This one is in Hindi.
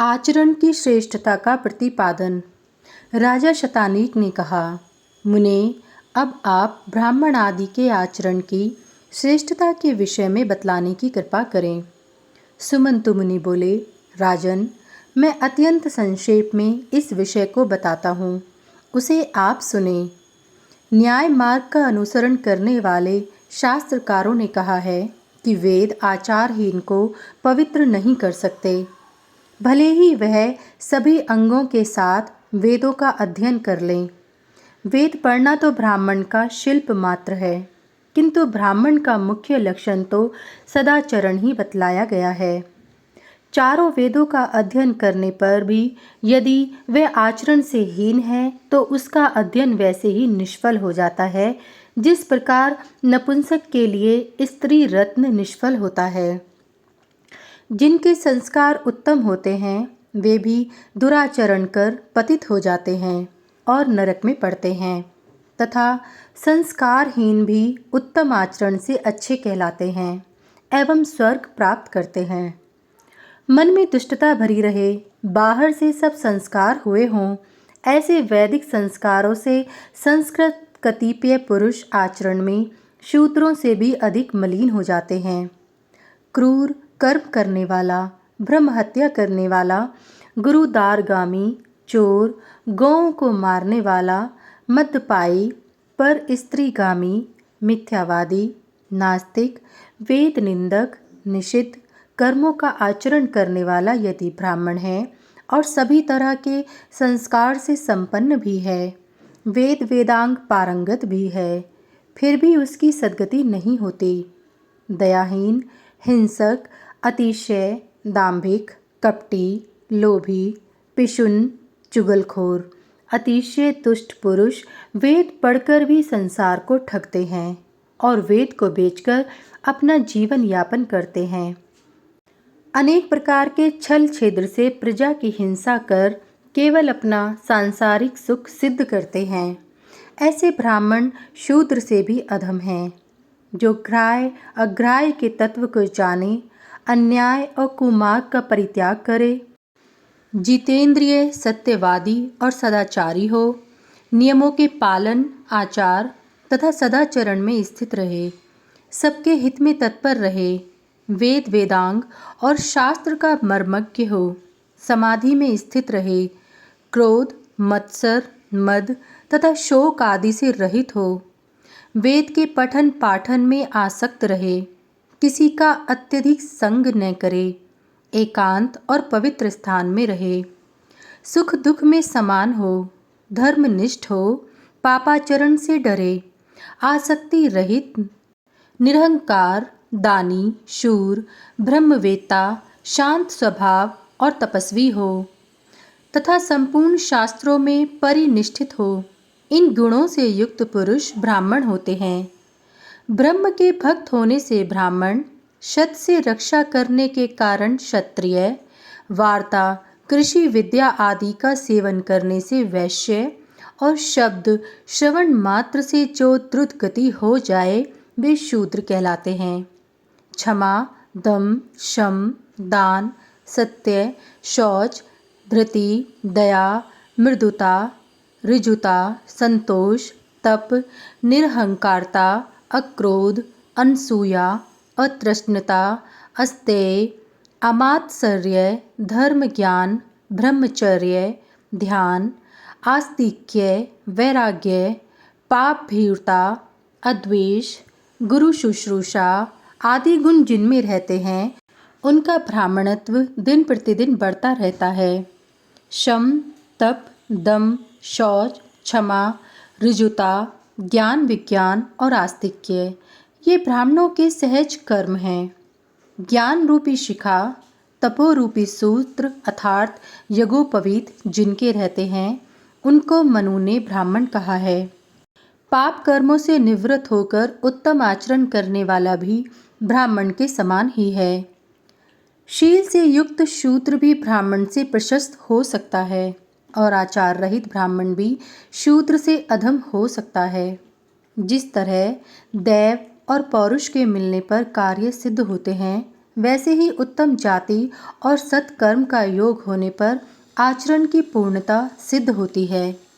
आचरण की श्रेष्ठता का प्रतिपादन। राजा शतानीक ने कहा, मुने, अब आप ब्राह्मण आदि के आचरण की श्रेष्ठता के विषय में बतलाने की कृपा करें। सुमंतु मुनि बोले, राजन, मैं अत्यंत संक्षेप में इस विषय को बताता हूँ, उसे आप सुने। न्याय मार्ग का अनुसरण करने वाले शास्त्रकारों ने कहा है कि वेद आचारहीन को पवित्र नहीं कर सकते, भले ही वह सभी अंगों के साथ वेदों का अध्ययन कर लें। वेद पढ़ना तो ब्राह्मण का शिल्प मात्र है, किंतु ब्राह्मण का मुख्य लक्षण तो सदाचरण ही बतलाया गया है। चारों वेदों का अध्ययन करने पर भी यदि वह आचरण से हीन है तो उसका अध्ययन वैसे ही निष्फल हो जाता है, जिस प्रकार नपुंसक के लिए स्त्री रत्न निष्फल होता है। जिनके संस्कार उत्तम होते हैं वे भी दुराचरण कर पतित हो जाते हैं और नरक में पड़ते हैं, तथा संस्कारहीन भी उत्तम आचरण से अच्छे कहलाते हैं एवं स्वर्ग प्राप्त करते हैं। मन में दुष्टता भरी रहे, बाहर से सब संस्कार हुए हों, ऐसे वैदिक संस्कारों से संस्कृत कतिपय पुरुष आचरण में शूद्रों से भी अधिक मलिन हो जाते हैं। क्रूर कर्म करने वाला, ब्रह्म हत्या करने वाला, गुरुदारगामी, चोर, गौओं को मारने वाला, मद्यपायी, पर स्त्रीगामी, मिथ्यावादी, नास्तिक, वेद निंदक, निषिद्ध कर्मों का आचरण करने वाला यदि ब्राह्मण है और सभी तरह के संस्कार से संपन्न भी है, वेद वेदांग पारंगत भी है, फिर भी उसकी सद्गति नहीं होती। दयाहीन, हिंसक, अतिशय, दाम्भिक, कपटी, लोभी, पिशुन, चुगलखोर, अतिशय दुष्ट पुरुष वेद पढ़कर भी संसार को ठगते हैं और वेद को बेचकर अपना जीवन यापन करते हैं। अनेक प्रकार के छल छेद्र से प्रजा की हिंसा कर केवल अपना सांसारिक सुख सिद्ध करते हैं। ऐसे ब्राह्मण शूद्र से भी अधम हैं, जो ग्राह्य अग्राह्य के तत्व को जाने, अन्याय और कुमार्ग का परित्याग करे, जितेंद्रिय, सत्यवादी और सदाचारी हो, नियमों के पालन, आचार तथा सदाचरण में स्थित रहे, सबके हित में तत्पर रहे, वेद वेदांग और शास्त्र का मर्मज्ञ हो, समाधि में स्थित रहे, क्रोध, मत्सर, मद तथा शोक आदि से रहित हो, वेद के पठन पाठन में आसक्त रहे, किसी का अत्यधिक संग न करे, एकांत और पवित्र स्थान में रहे, सुख दुख में समान हो, धर्मनिष्ठ हो, पापाचरण से डरे, आसक्ति रहित, निरहंकार, दानी, शूर, ब्रह्मवेत्ता, शांत स्वभाव और तपस्वी हो, तथा संपूर्ण शास्त्रों में परिनिष्ठित हो। इन गुणों से युक्त पुरुष ब्राह्मण होते हैं। ब्रह्म के भक्त होने से ब्राह्मण, शत से रक्षा करने के कारण क्षत्रिय, वार्ता, कृषि विद्या आदि का सेवन करने से वैश्य और शब्द श्रवण मात्र से जो द्रुत गति हो जाए वे शूद्र कहलाते हैं। क्षमा, दम, शम, दान, सत्य, शौच, धृति, दया, मृदुता, ऋजुता, संतोष, तप, निरहंकारता, अक्रोध, अनसूया, अतृष्णता, अस्तेय, अमात्सर्य, धर्म ज्ञान, ब्रह्मचर्य, ध्यान, आस्तिक्य, वैराग्य, पाप भीरुता, अद्वेष, गुरु शुश्रूषा आदि गुण जिनमें रहते हैं उनका ब्राह्मणत्व दिन प्रतिदिन बढ़ता रहता है। शम, तप, दम, शौच, क्षमा, ऋजुता, ज्ञान विज्ञान और आस्तिक्य ये ब्राह्मणों के सहज कर्म हैं। ज्ञान रूपी शिखा, तपो रूपी सूत्र अर्थात यज्ञोपवीत जिनके रहते हैं उनको मनु ने ब्राह्मण कहा है। पाप कर्मों से निवृत्त होकर उत्तम आचरण करने वाला भी ब्राह्मण के समान ही है। शील से युक्त शूद्र भी ब्राह्मण से प्रशस्त हो सकता है और आचार रहित ब्राह्मण भी शूद्र से अधम हो सकता है। जिस तरह दैव और पौरुष के मिलने पर कार्य सिद्ध होते हैं, वैसे ही उत्तम जाति और सत्कर्म का योग होने पर आचरण की पूर्णता सिद्ध होती है।